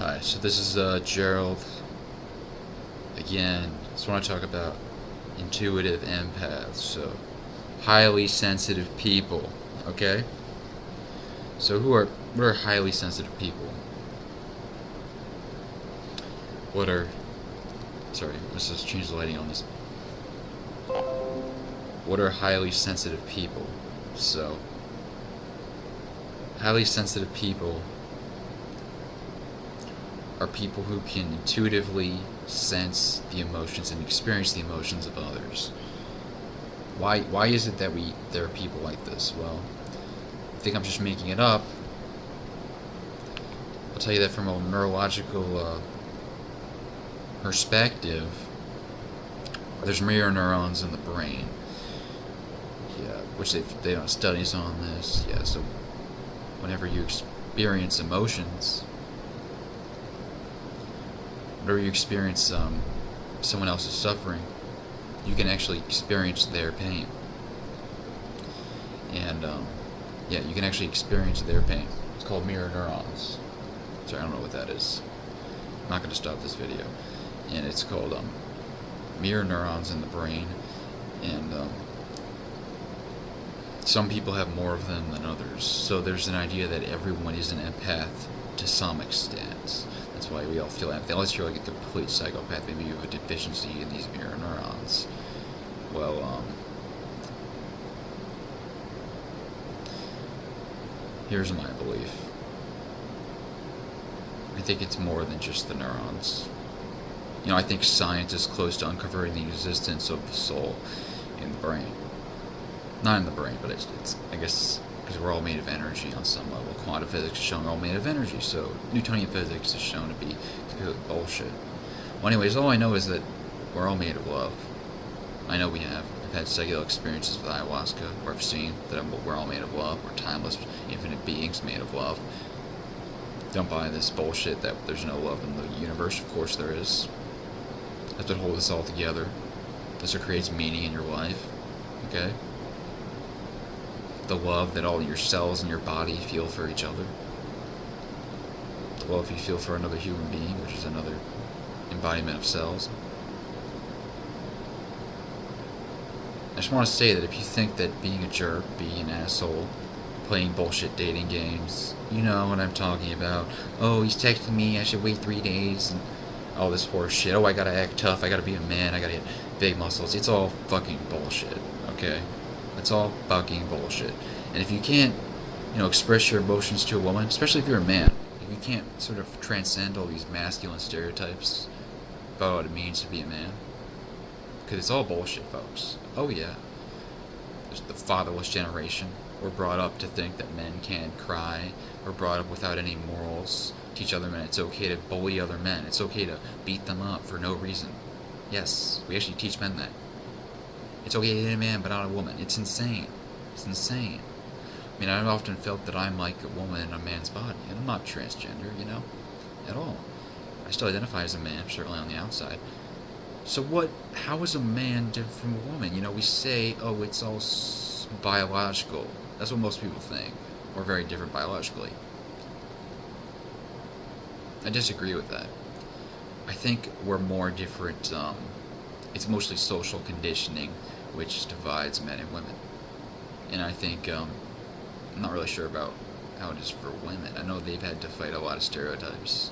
Hi, so this is Gerald again. Just want to talk about intuitive empaths, so highly sensitive people. Okay, so what are highly sensitive people? What are sorry, let's just change the lighting on this. What are highly sensitive people? So highly sensitive people are people who can intuitively sense the emotions and experience the emotions of others. Why is it that there are people like this? Well, I think I'm just making it up. I'll tell you that from a neurological perspective, there's mirror neurons in the brain. Yeah, which they done studies on this. Yeah, so whenever you experience emotions, whenever you experience someone else's suffering, you can actually experience their pain. And yeah, you can actually experience their pain. It's called mirror neurons. Sorry, I don't know what that is. I'm not going to stop this video. And it's called mirror neurons in the brain. And some people have more of them than others. So there's an idea that everyone is an empath to some extent. That's why we all feel empathy. Unless you're like a complete psychopath, maybe you have a deficiency in these mirror neurons. Well, here's my belief. I think it's more than just the neurons. You know, I think science is close to uncovering the existence of the soul in the brain. Not in the brain, but it's I guess, because we're all made of energy on some level. Quantum physics is showing we're all made of energy, so Newtonian physics is shown to be complete bullshit. Well, anyways, all I know is that we're all made of love. I know we have. I've had psychedelic experiences with ayahuasca where I've seen that we're all made of love. We're timeless, infinite beings made of love. Don't buy this bullshit that there's no love in the universe. Of course there is. That's what holds us all together. That's what creates meaning in your life. Okay? The love that all your cells in your body feel for each other. The love you feel for another human being, which is another embodiment of cells. I just want to say that if you think that being a jerk, being an asshole, playing bullshit dating games, you know what I'm talking about. Oh, he's texting me, I should wait 3 days, and all this horse shit. Oh, I gotta act tough, I gotta be a man, I gotta get big muscles. It's all fucking bullshit, okay? It's all fucking bullshit. And if you can't, express your emotions to a woman, especially if you're a man, if you can't sort of transcend all these masculine stereotypes about what it means to be a man, because it's all bullshit, folks. Oh yeah. There's the fatherless generation. We're brought up to think that men can't cry. We're brought up without any morals. Teach other men it's okay to bully other men. It's okay to beat them up for no reason. Yes, we actually teach men that. It's okay to hit a man but not a woman. It's insane. It's insane. I mean, I've often felt that I'm like a woman in a man's body, and I'm not transgender, at all. I still identify as a man, certainly on the outside. So how is a man different from a woman? We say, oh, it's all biological. That's what most people think. We're very different biologically. I disagree with that. I think we're more different. It's mostly social conditioning which divides men and women. And I think, I'm not really sure about how it is for women. I know they've had to fight a lot of stereotypes.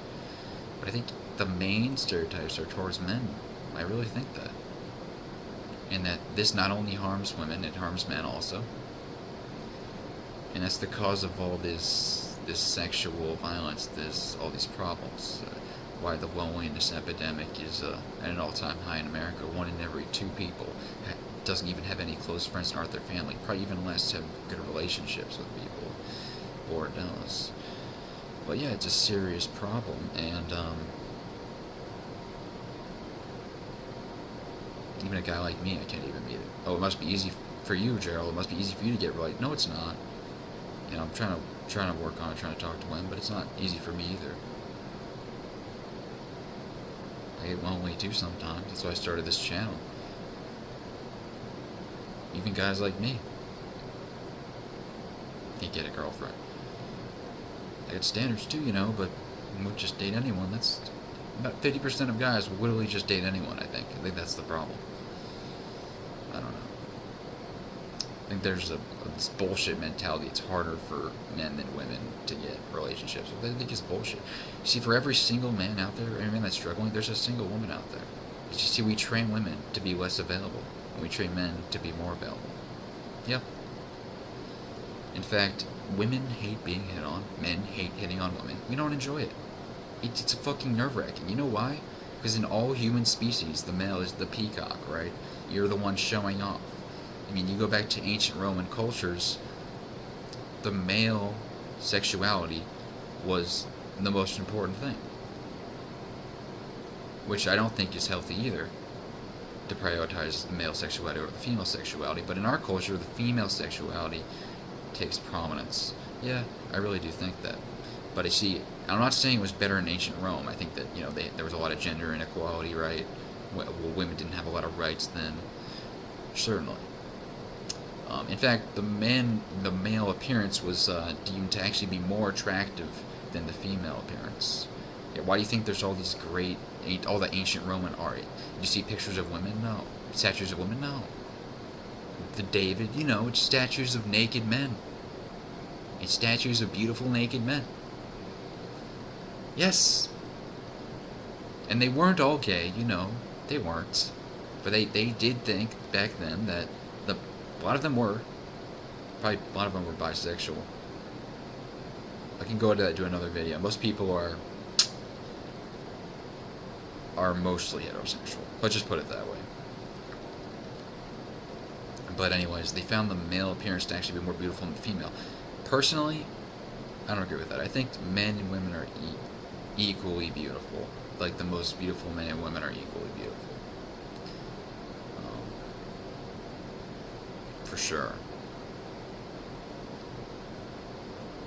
But I think the main stereotypes are towards men. I really think that. And that this not only harms women, it harms men also. And that's the cause of all this sexual violence, all these problems. Why the loneliness epidemic is at an all-time high in America. 1 in every 2 people doesn't even have any close friends in their family. Probably even less have good relationships with people. Or does. But yeah, it's a serious problem. And even a guy like me, I can't even meet it. Oh, it must be easy for you, Gerald. It must be easy for you to get right. No, it's not. I'm trying to work on it, trying to talk to women, but it's not easy for me either. I get lonely too sometimes. That's why I started this channel. Even guys like me can't get a girlfriend. I got standards too, but would just date anyone. That's about 50% of guys will literally just date anyone. I think that's the problem. I don't know. I think there's this bullshit mentality. It's harder for men than women to get relationships. I think it's bullshit. You see, for every single man out there, every man that's struggling, there's a single woman out there. But you see, we train women to be less available, and we train men to be more available. Yep. In fact, women hate being hit on. Men hate hitting on women. We don't enjoy it. It's fucking nerve-wracking. You know why? Because in all human species, the male is the peacock, right? You're the one showing off. I mean, you go back to ancient Roman cultures, the male sexuality was the most important thing. Which I don't think is healthy either, to prioritize the male sexuality over the female sexuality. But in our culture, the female sexuality takes prominence. Yeah, I really do think that. But I see, I'm not saying it was better in ancient Rome. I think that, there was a lot of gender inequality, right? Well, women didn't have a lot of rights then. Certainly. In fact, the male appearance was deemed to actually be more attractive than the female appearance. Yeah, why do you think there's all these all the ancient Roman art? Did you see pictures of women? No. Statues of women? No. The David, it's statues of naked men. It's statues of beautiful naked men. Yes. And they weren't all gay, they weren't. But they did think back then that a lot of them were. Probably a lot of them were bisexual. I can go to another video. Most people are mostly heterosexual. Let's just put it that way. But anyways, they found the male appearance to actually be more beautiful than the female. Personally, I don't agree with that. I think men and women are equally beautiful. Like, the most beautiful men and women are equally beautiful. For sure.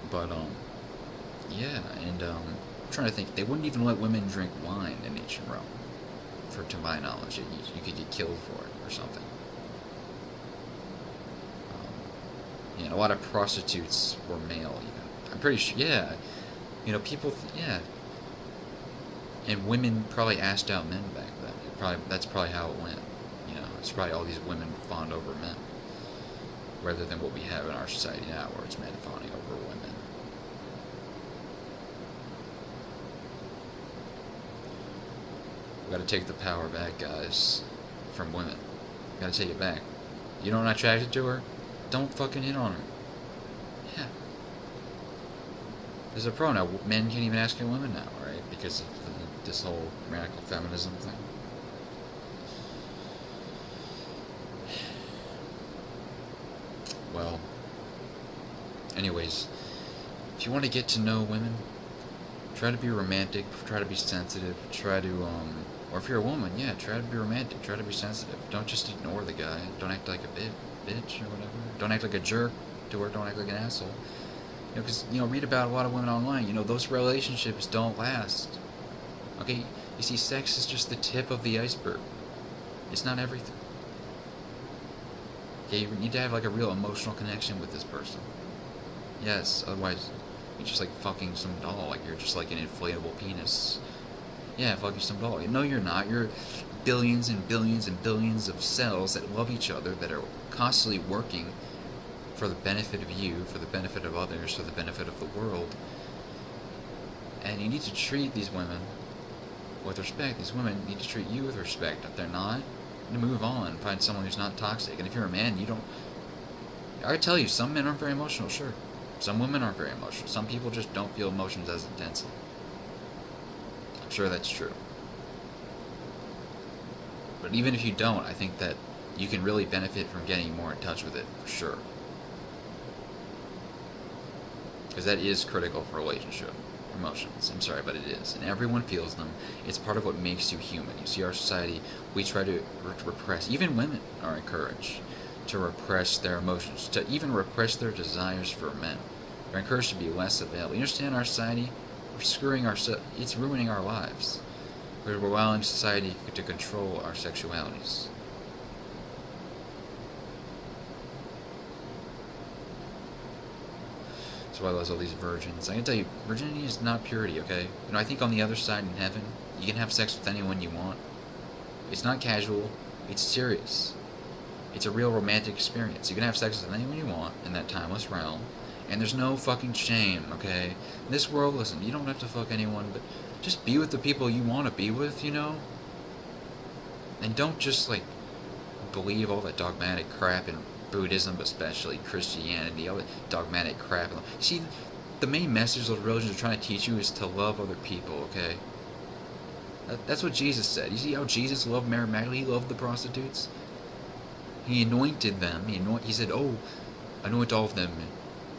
But, yeah, and, I'm trying to think, they wouldn't even let women drink wine in ancient Rome. To my knowledge, you could get killed for it or something. A lot of prostitutes were male, even. I'm pretty sure, yeah. People, yeah. And women probably asked out men back then. That's probably how it went. It's probably all these women fawned over men, rather than what we have in our society now, where it's men fawning over women. We gotta take the power back, guys, from women. We gotta take it back. You don't attracted to her? Don't fucking hit on her. Yeah. There's a pro now. Men can't even ask women now, right? Because of this whole radical feminism thing. Well, anyways, if you want to get to know women, try to be romantic, try to be sensitive, or if you're a woman, yeah, try to be romantic, try to be sensitive. Don't just ignore the guy. Don't act like a bitch or whatever. Don't act like a jerk to her. Don't act like an asshole. Because, read about a lot of women online. Those relationships don't last. Okay? You see, sex is just the tip of the iceberg. It's not everything. Okay? You need to have, a real emotional connection with this person. Yes, otherwise, you're just, fucking some doll. You're just, an inflatable penis. Yeah, fucking some doll. No, you're not. You're billions and billions and billions of cells that love each other, that are constantly working for the benefit of you, for the benefit of others, for the benefit of the world. And you need to treat these women with respect. These women need to treat you with respect. If they're not, you move on. Find someone who's not toxic. And if you're a man, you don't... I tell you, some men aren't very emotional, sure. Some women aren't very emotional. Some people just don't feel emotions as intensely. I'm sure that's true. But even if you don't, I think that you can really benefit from getting more in touch with it, for sure. Because that is critical for a relationship. Emotions. I'm sorry, but it is. And everyone feels them. It's part of what makes you human. You see, our society, we try to repress. Even women are encouraged to repress their emotions, to even repress their desires for men. They're encouraged to be less available. You understand, our society? We're screwing it's ruining our lives. We're allowing society to control our sexualities. So why there's all these virgins. I can tell you, virginity is not purity, okay? I think on the other side in heaven, you can have sex with anyone you want. It's not casual, it's serious. It's a real romantic experience. You can have sex with anyone you want in that timeless realm, and there's no fucking shame, okay? In this world, listen, you don't have to fuck anyone, but just be with the people you want to be with, And don't just, believe all that dogmatic crap in Buddhism, but especially Christianity, all the dogmatic crap. See, the main message those religions are trying to teach you is to love other people, okay? That's what Jesus said. You see how Jesus loved Mary Magdalene? He loved the prostitutes. He anointed them. He said, "Oh, anoint all of them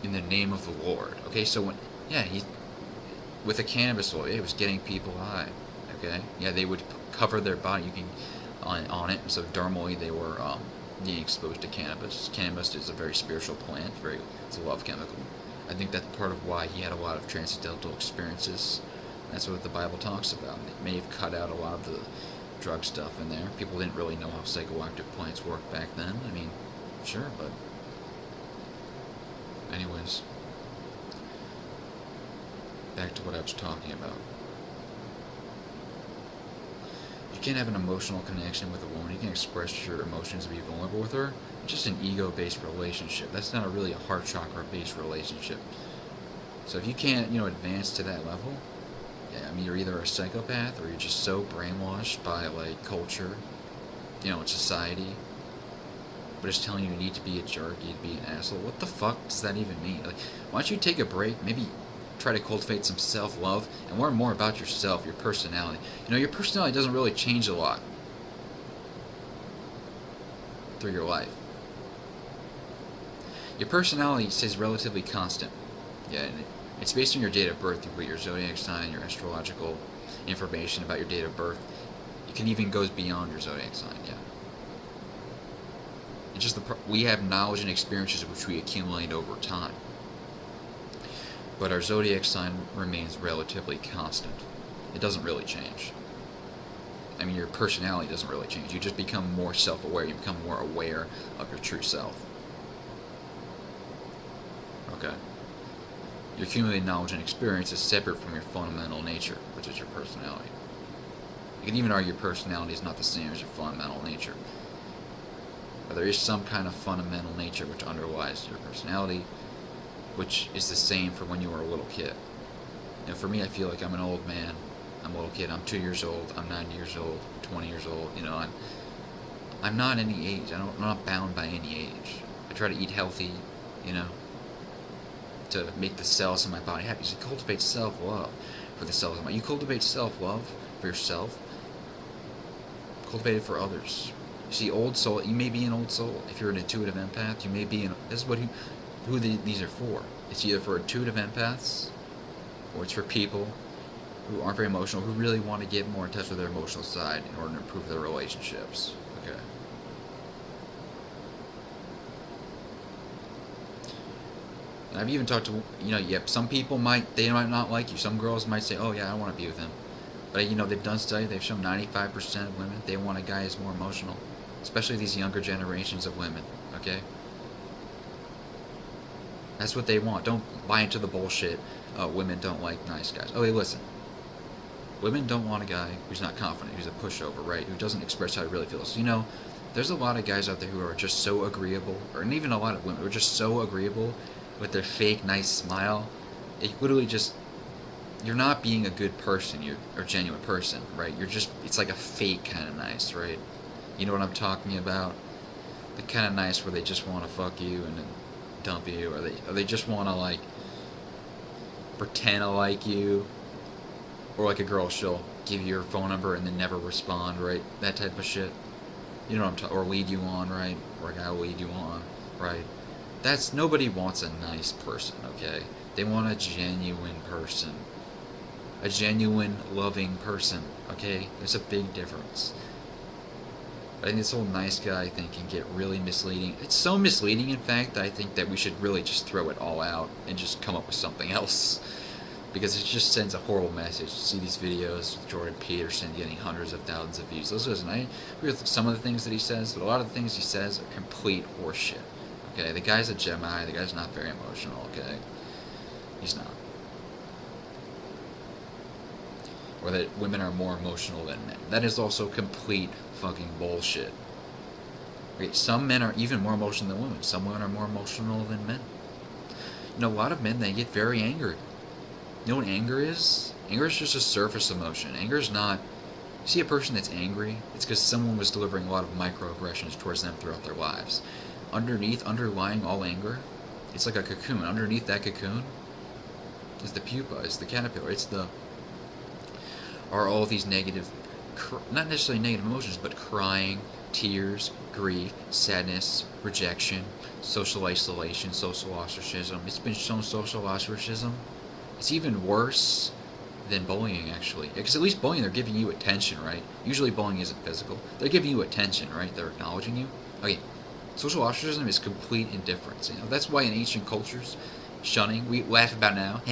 in the name of the Lord." Okay, so he with the cannabis oil, it was getting people high. Okay, yeah, they would cover their body. You can on it. So dermally, they were being exposed to cannabis. Cannabis is a very spiritual plant. It's a love chemical. I think that's part of why he had a lot of transcendental experiences. That's what the Bible talks about. It may have cut out a lot of the drug stuff in there. People didn't really know how psychoactive plants worked back then. I mean, sure, but anyways, back to what I was talking about. You can't have an emotional connection with a woman. You can express your emotions and be vulnerable with her. It's just an ego-based relationship. That's not really a heart chakra-based relationship. So if you can't, advance to that level, yeah, I mean, you're either a psychopath or you're just so brainwashed by, culture, society. But it's telling you need to be a jerk, you need to be an asshole. What the fuck does that even mean? Why don't you take a break, maybe try to cultivate some self-love and learn more about yourself, your personality. Your personality doesn't really change a lot through your life. Your personality stays relatively constant. Yeah, and it's based on your date of birth. You put your zodiac sign, your astrological information about your date of birth. It can even goes beyond your zodiac sign, yeah. It's just we have knowledge and experiences which we accumulate over time. But our zodiac sign remains relatively constant. It doesn't really change. I mean, your personality doesn't really change. You just become more self-aware. You become more aware of your true self. Okay. Your accumulated knowledge and experience is separate from your fundamental nature, which is your personality. You can even argue your personality is not the same as your fundamental nature. But there is some kind of fundamental nature which underlies your personality, which is the same from when you were a little kid. For me, I feel like I'm an old man. I'm a little kid. I'm 2 years old. I'm 9 years old. 20 years old. I'm not any age. I'm not bound by any age. I try to eat healthy, to make the cells in my body happy. So you cultivate self-love for the cells in my. You cultivate self-love for yourself. Cultivate it for others. See, old soul. You may be an old soul. If you're an intuitive empath, you may be an. This is who these are for. It's either for intuitive empaths, or it's for people who aren't very emotional, who really want to get more in touch with their emotional side in order to improve their relationships. Okay. And I've even talked to, some people might not like you. Some girls might say, oh yeah, I want to be with him. But they've done studies, they've shown 95% of women, they want a guy who's more emotional. Especially these younger generations of women, okay? That's what they want. Don't buy into the bullshit. Women don't like nice guys. Okay, listen. Women don't want a guy who's not confident, who's a pushover, right? Who doesn't express how he really feels. There's a lot of guys out there who are just so agreeable, and even a lot of women who are just so agreeable with their fake nice smile. It literally just, you're not being a good person, you're a genuine person, right? It's like a fake kind of nice, right? You know what I'm talking about? The kind of nice where they just want to fuck you and then dump you, or they just want to pretend to like you, or like a girl, she'll give you her phone number and then never respond, right? That type of shit. You know what I'm talking, or lead you on, right? Or a guy will lead you on, right? Nobody wants a nice person, okay? They want a genuine person, a genuine loving person, okay? There's a big difference. I think this whole nice guy thing can get really misleading. It's so misleading, in fact, that I think that we should really just throw it all out and just come up with something else. Because it just sends a horrible message. You see these videos with Jordan Peterson getting hundreds of thousands of views. Listen, I agree with some of the things that he says, but a lot of the things he says are complete horseshit. Okay, the guy's a Gemini, the guy's not very emotional, okay? He's not. Or that women are more emotional than men. That is also complete fucking bullshit. Okay, some men are even more emotional than women. Some women are more emotional than men. You know, a lot of men, they get very angry. You know what anger is? Anger is just a surface emotion. Anger is not... You see a person that's angry, it's because someone was delivering a lot of microaggressions towards them throughout their lives. Underlying all anger, it's like a cocoon. Underneath that cocoon is the pupa, is the caterpillar. Are all these negative, not necessarily negative emotions, but crying, tears, grief, sadness, rejection, social isolation, social ostracism. It's been shown social ostracism. It's even worse than bullying, actually. Because at least bullying, they're giving you attention, right? Usually bullying isn't physical. They're giving you attention, right? They're acknowledging you. Okay, social ostracism is complete indifference. You know, that's why in ancient cultures, shunning, we laugh about now,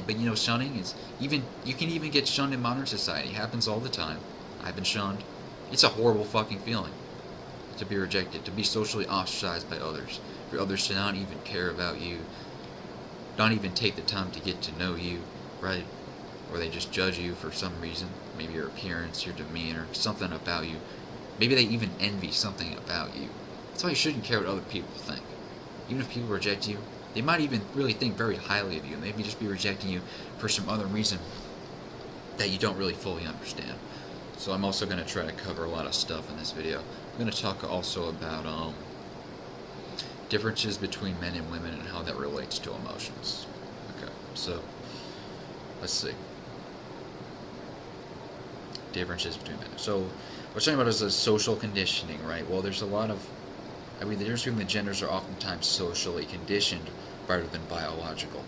but you know, shunning is even, you can even get shunned in modern society. It happens all the time. I've been shunned. It's a horrible fucking feeling to be rejected, to be socially ostracized by others, for others to not even care about you, not even take the time to get to know you, right? Or they just judge you for some reason, maybe your appearance, your demeanor, something about you. Maybe they even envy something about you. That's why you shouldn't care what other people think. Even if people reject you, they might even really think very highly of you. Maybe just be rejecting you for some other reason that you don't really fully understand. So I'm also going to try to cover a lot of stuff in this video. I'm going to talk also about differences between men and women and how that relates to emotions. Okay, so let's see. Differences between men. So what we're talking about is a social conditioning, right? Well, there's a lot of, the difference between the genders are oftentimes socially conditioned rather than biological.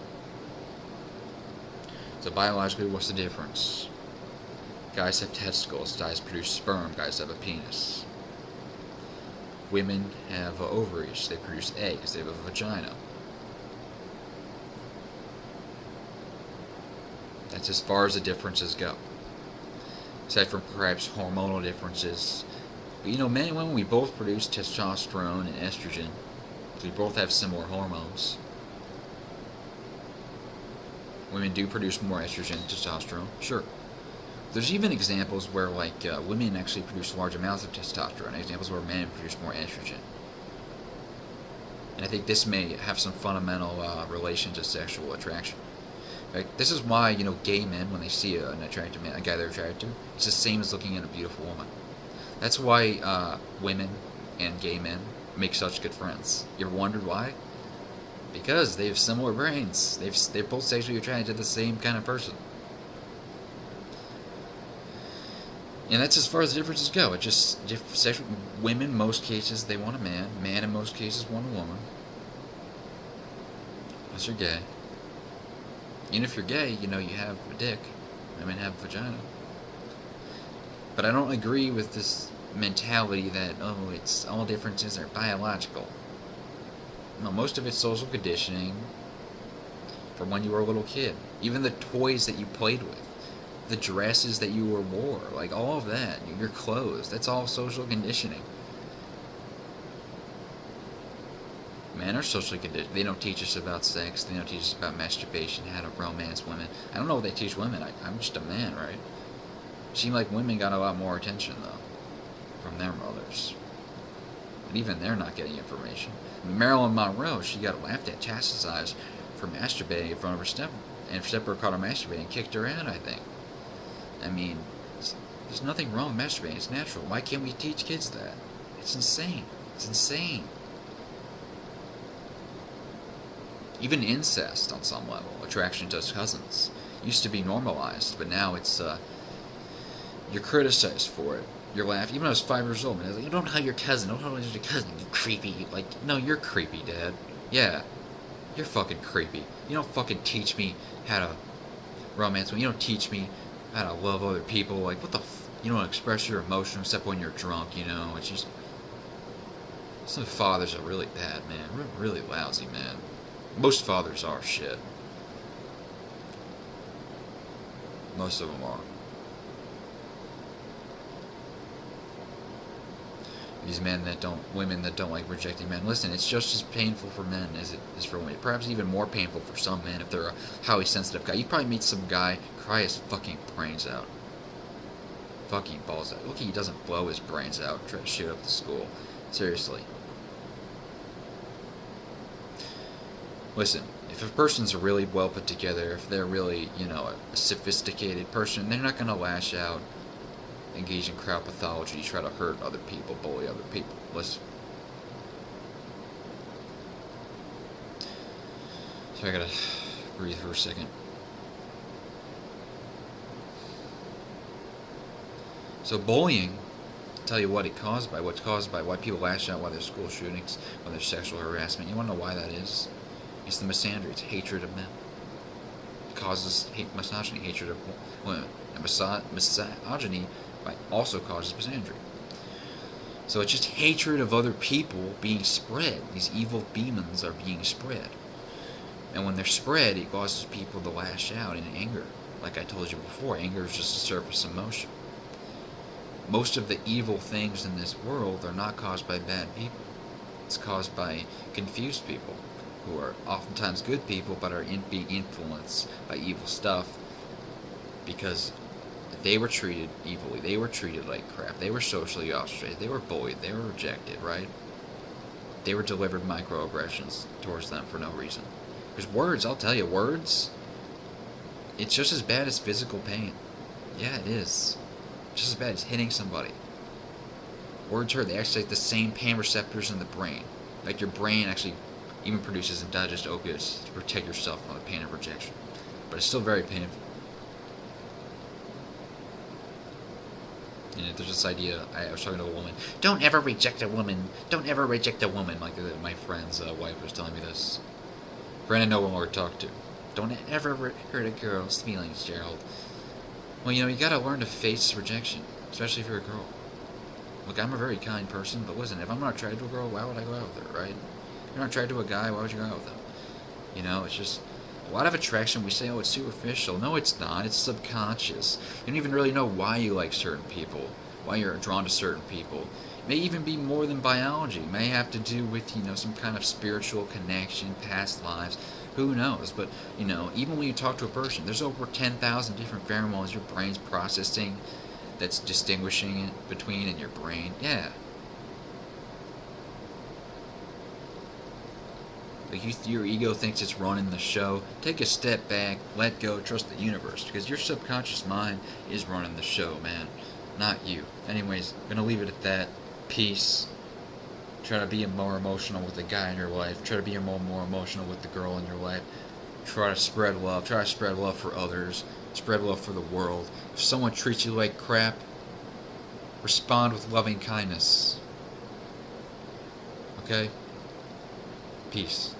So biologically, what's the difference? Guys have testicles, guys produce sperm, guys have a penis. Women have ovaries, they produce eggs, they have a vagina. That's as far as the differences go. Aside from perhaps hormonal differences. But you know, men and women, we both produce testosterone and estrogen. We both have similar hormones. Women do produce more estrogen and testosterone, sure. There's even examples where, like, women actually produce large amounts of testosterone, examples where men produce more estrogen. And I think this may have some fundamental relation to sexual attraction. Like, this is why, you know, gay men, when they see an attractive man, a guy they're attracted to, it's the same as looking at a beautiful woman. That's why women and gay men make such good friends. You ever wondered why? Because they have similar brains. They're both sexually attracted to the same kind of person. And that's as far as the differences go. It just, women, in most cases, they want a man. Man, in most cases, want a woman. Unless you're gay. Even if you're gay, you know, you have a dick. Women have a vagina. But I don't agree with this mentality that, oh, it's all differences are biological. No, most of it's social conditioning from when you were a little kid. Even the toys that you played with. The dresses that you wore. Like, all of that. Your clothes. That's all social conditioning. Men are socially conditioned. They don't teach us about sex. They don't teach us about masturbation, how to romance women. I don't know what they teach women. I'm just a man, right? It seemed like women got a lot more attention, though, from their mothers. And even they're not getting information. I mean, Marilyn Monroe, she got laughed at, chastised for masturbating in front of her stepmother. And her stepmother caught her masturbating and kicked her out, I think. I mean, there's nothing wrong with masturbating. It's natural. Why can't we teach kids that? It's insane. It's insane. Even incest, on some level, attraction to cousins, used to be normalized, but now it's, you're criticized for it. You're laughing. Even when I was 5 years old, man, I was like, you don't know how your cousin, don't know how your cousin, you creepy. Like, no, you're creepy, Dad. Yeah, you're fucking creepy. You don't fucking teach me how to romance when you don't teach me how to love other people. Like, what the you don't express your emotion except when you're drunk, you know. It's just, some fathers are really bad, man. We're really lousy, man. Most fathers are shit. Most of them are. These women that don't like rejecting men. Listen, it's just as painful for men as it is for women. Perhaps even more painful for some men if they're a highly sensitive guy. You probably meet some guy, cry his fucking brains out. Fucking balls out. Look, he doesn't blow his brains out, try to shoot up the school. Seriously. Listen, if a person's really well put together, if they're really, a sophisticated person, they're not gonna lash out, engage in crowd pathology, try to hurt other people, bully other people. Listen. So I gotta breathe for a second. So bullying, I'll tell you what what's caused by why people lash out, why there's school shootings, why there's sexual harassment. You wanna know why that is? It's the misandry, it's hatred of men. It causes misogyny, hatred of women. And misogyny also causes misandry. So it's just hatred of other people being spread. These evil demons are being spread. And when they're spread, it causes people to lash out in anger. Like I told you before, anger is just a surface emotion. Most of the evil things in this world are not caused by bad people. It's caused by confused people, who are oftentimes good people but are being influenced by evil stuff because they were treated evilly, they were treated like crap, they were socially ostracized, they were bullied, they were rejected, right? They were delivered microaggressions towards them for no reason. Because words, I'll tell you, words, it's just as bad as physical pain. Yeah, it is. Just as bad as hitting somebody. Words hurt, they actually have the same pain receptors in the brain. Like your brain actually even produces and digests opiates to protect yourself from the pain of rejection. But it's still very painful. And there's this idea, I was talking to a woman, don't ever reject a woman, don't ever reject a woman. Like my friend's wife was telling me this. Friend I no longer talk to. Don't ever hurt a girl's feelings, Gerald. Well, you gotta learn to face rejection, especially if you're a girl. Look, I'm a very kind person, but listen, if I'm not attracted to a girl, why would I go out with her, right? If you're not attracted to a guy, why would you go out with him? It's just a lot of attraction. We say, oh, it's superficial. No, it's not. It's subconscious. You don't even really know why you like certain people, why you're drawn to certain people. It may even be more than biology. It may have to do with, some kind of spiritual connection, past lives. Who knows? But, even when you talk to a person, there's over 10,000 different pheromones your brain's processing that's distinguishing between in your brain. Yeah. Like your ego thinks it's running the show. Take a step back, let go, trust the universe, because your subconscious mind is running the show, man, not you. Anyways, gonna leave it at that. Peace. Try to be more emotional with the guy in your life. Try to be more emotional with the girl in your life. Try to spread love. Try to spread love for others. Spread love for the world. If someone treats you like crap, respond with loving kindness. Okay? Peace.